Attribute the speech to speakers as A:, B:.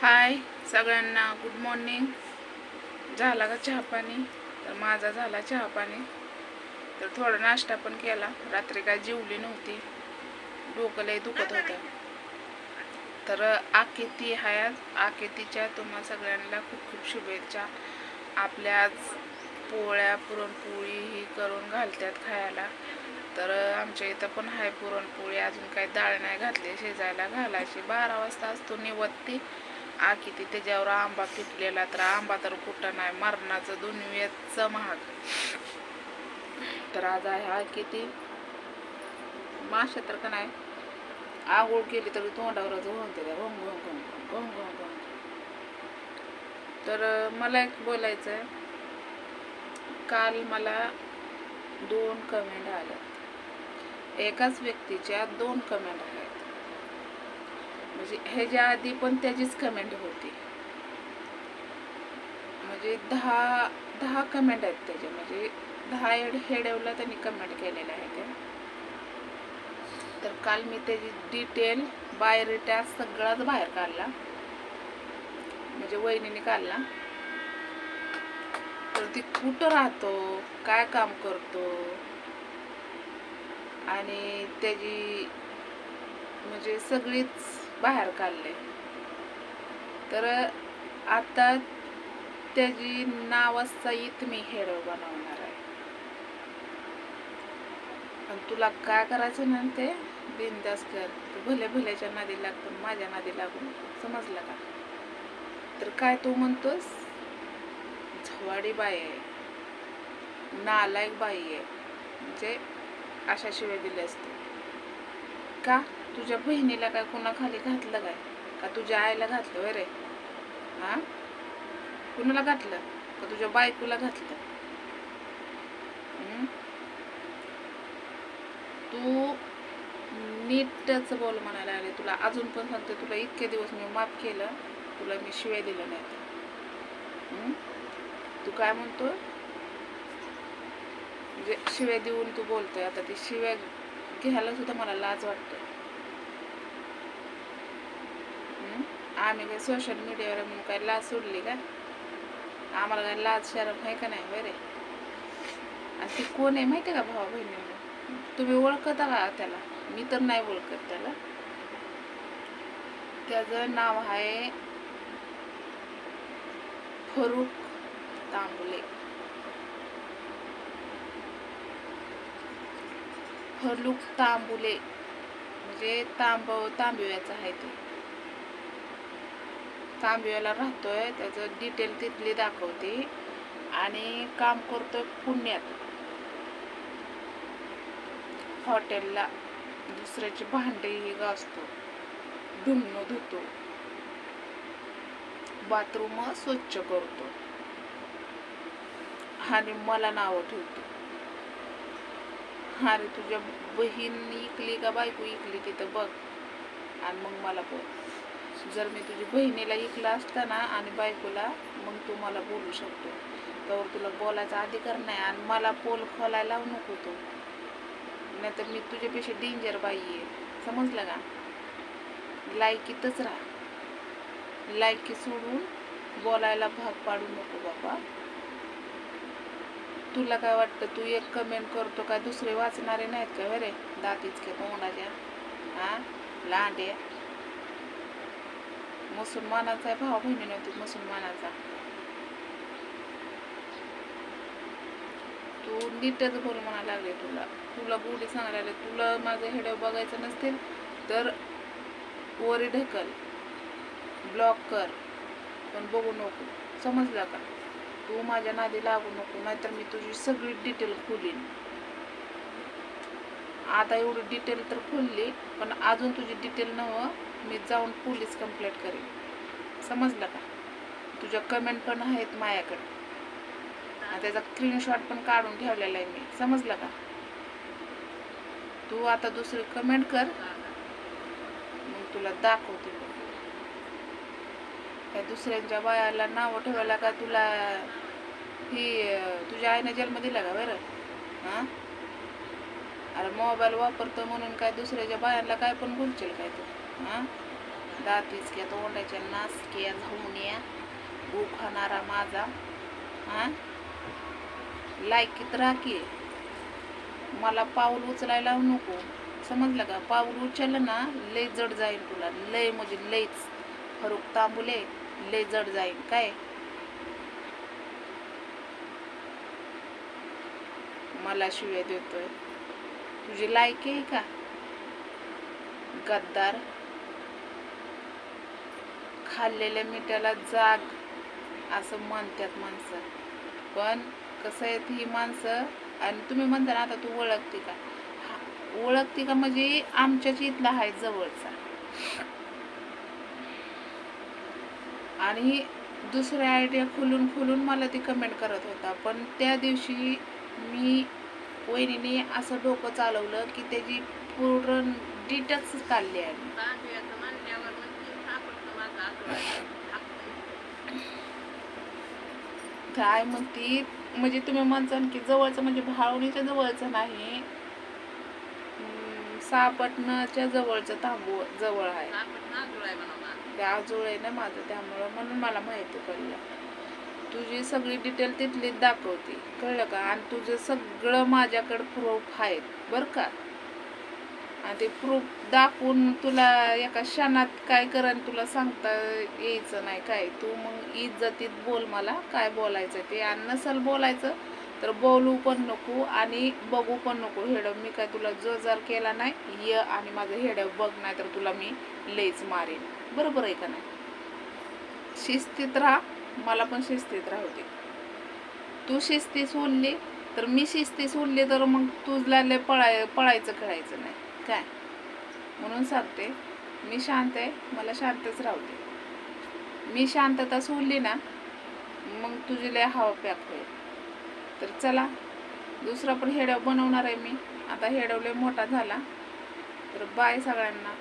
A: हाय सगळ्यांना, good morning. झाला का चहा पाणी? तर माझा झाला चहा पाणी. तर थोडा नाश्ता पण केला. रात्री काय जेवली नव्हती, डोकं लय दुखत होतं. तर आकेती हाय आज. आकेतीच्या तुम्हा सगळ्यांना खूप खूप शुभेच्छा. आपल्या आज पोळ्या पुरणपोळी ही करून घालतात खायला. तर आमच्या इथं पण आहे पुरणपोळी. अजून काही डाळ नाही घातली, शिजायला घालायची. 12 वाजता असतो निवत्ती. आकिती त्याच्यावर आंबा पिकलेला, तर आंबा तर कुठं नाही, मरणाचं दुनियेचं महाग. तर आज आहे आकिती. माशा तर का नाही, आंघोळ केली तरी तोंडावरच होते त्या घोंग घोंग घोंग घोंग घोंग घोंग. तर मला एक बोलायचं आहे. काल मला 2 कमेंट आल्या. एकाच व्यक्तीच्या 2 कमेंट आहेत. म्हणजे ह्याच्या आधी पण त्याचीच कमेंट होती. म्हणजे 10 कमेंट आहेत त्याचे. म्हणजे 10 हेडवला त्यांनी कमेंट केलेल्या आहेत त्या. तर काल मी त्याची डिटेल बायोडेटा सगळाच बाहेर काढला. म्हणजे वहिनीने काढला. तर ती कुठं राहतो, काय काम करतो, आणि त्याची म्हणजे सगळीच बाहेर काढले. तर आता त्याची नावासहित मी हेड बनवणार आहे. आणि तुला काय करायचं ना ते बिनधास्त कर. तू भले भल्याच्या नादी लागतो, माझ्या नादी लागून, समजलं का? तर काय तू म्हणतोस, झवाडी बाई आहे, नालायक बाई आहे, म्हणजे अशा शिवाय दिले असते का? तुझ्या बहिणीला काय कुणाखाली घातलं काय? का तुझ्या आईला घातलं वय रे? हा, कुणाला घातलं? का तुझ्या बायकोला घातलं? तू नीटच बोल म्हणायला लागले. तुला अजून पण सांगते, तुला इतके दिवस मी माफ केलं, तुला मी शिवाय दिलं नाही. तू काय म्हणतो, म्हणजे शिव्या देऊन तू बोलतोय. आता ती शिव्या घ्यायला सुद्धा मला लाज वाटते. आम्ही काय सोशल मीडियावर म्हणून काय लाज सोडली का? आम्हाला काय लाज शरम आहे का नाही बरे? आणि ती कोण आहे माहिती का? भावा बहिणी तुम्ही ओळखता का त्याला? मी तर नाही ओळखत त्याला. त्याचं नाव आहे फरुख तांबुले. फरुख तांबुले म्हणजे तांबिव्याचा आहे तो. तांबिव्याला राहतोय. त्याचं डिटेल तिथली दाखवते. आणि काम करतोय पुण्यात हॉटेलला. दुसऱ्याची भांडेही घासतो, धुणं धुतो, बाथरूम स्वच्छ करतो, आणि मला नावं ठेवतो. अरे तुझ्या बहीण इकली का बायको इकली तिथं बघ, आणि मग मला बोल. जर मी तुझी बहिणीला इकला असता ना आणि बायकोला, मग तू मला बोलू शकतो. तर तुला बोलायचा अधिकार नाही. आणि मला पोल खोलायला लावू नको तू, नाहीतर मी तुझ्यापेक्षा डेंजर बाई आहे, समजलं का? लायकीतच राहा. लायकी सोडून बोलायला भाग पाडू नको बाबा. तुला काय वाटतं, तू एक कमेंट करतो काय दुसरे वाचणारे नाहीत का बरे? दातीच के तोंडाच्या, हा लांडे. मुसलमानाचा आहे भाव बहिणी नव्हती, मुसलमानाचा. तू नीटच बोल म्हणायला लागले. तुला गोडी सांगायला लागले. तुला माझं हेडव बघायचं नसतील तर वरी ढकल, ब्लॉक कर, पण बघू नको, समजलं का? तू माझ्या नादी लागू नको, नाहीतर मी तुझी सगळी डिटेल खोलीन. आता एवढी डिटेल तर खोलली, पण अजून तुझी डिटेल नव्ह, मी जाऊन पोलीस कंप्लेंट करेन, समजलं का? तुझ्या कमेंट पण आहेत माझ्याकडे, त्याचा स्क्रीनशॉट पण काढून ठेवलेला आहे मी, समजलं का? तू आता दुसरी कमेंट कर, मग तुला दाखवते. त्या दुसऱ्यांच्या बायाला नाव ठेवायला का तुला ही तुझ्या आईने जन्म दिला का बरं? हां, अरे मोबाईल वापरतो म्हणून काय दुसऱ्याच्या बायांना काय पण बोलशील काय तू? हां, दात विचक्या तोंडाच्या नासक्या झावण्या गो खाणारा माझा हा लायकीत राखील. मला पाऊल उचलायला नको, समजलं का? पाऊल उचललं ना लय जड जाईल तुला, लय म्हणजे लयच. फरुक तांबुले लय जड जाईल. काय मला शिव्या देतोय? तुझी लायकी आहे का? गद्दार. खाल्लेल्या मिठाला जाग असं म्हणतात माणसं. पण कसं आहेत ही माणसं. आणि तुम्ही म्हणता ना आता तू ओळखते का? ओळखते का म्हणजे आमच्याच इथला आहे जवळचा. आणि दुसऱ्या आयडिया खोलून मला ती कमेंट करत होता. पण त्या दिवशी मी वहिनीने असं डोकं चालवलं की त्याची पूर्ण डिटेल्स काढली आहे. काय म्हणती म्हणजे तुम्ही म्हणता की जवळचं म्हणजे भावनेच्या जवळचं नाही, सापटण्याच्या जवळचं जवळ आहे. ते आजोळ आहे ना माझं, त्यामुळं म्हणून मला माहिती पडलं. तुझी सगळी डिटेल तिथली दाखवते, कळलं का? आणि तुझं सगळं माझ्याकडं प्रूफ आहेत बरं का. आणि ते प्रूफ दाखवून तुला एका क्षणात काय करण तुला सांगता यायचं नाही. काय तू मग इज्जतीत बोल, मला काय बोलायचं ते. आणि नसल बोलायचं तर बोलू पण नको आणि बघू पण नको. हेडव मी काय तुला जोजार केला नाही आणि माझं हेडव बघ, नाही तर तुला मी लईच मारेन. बरोबर आहे का नाही? शिस्तीत राहा, मला पण शिस्तीत राहू दे. तू शिस्ती सोडली तर मी शिस्ती सोडली तर मग तुझला लय पळायचं खेळायचं नाही काय. म्हणून सांगते मी शांत आहे, मला शांतच राहू दे. मी शांतता सोडली ना मग तुझी लय हवा पॅक होईल. तर चला, दुसरा पण हेडव बनवणार आहे मी आता. हेडव लय मोठा झाला. तर बाय सगळ्यांना.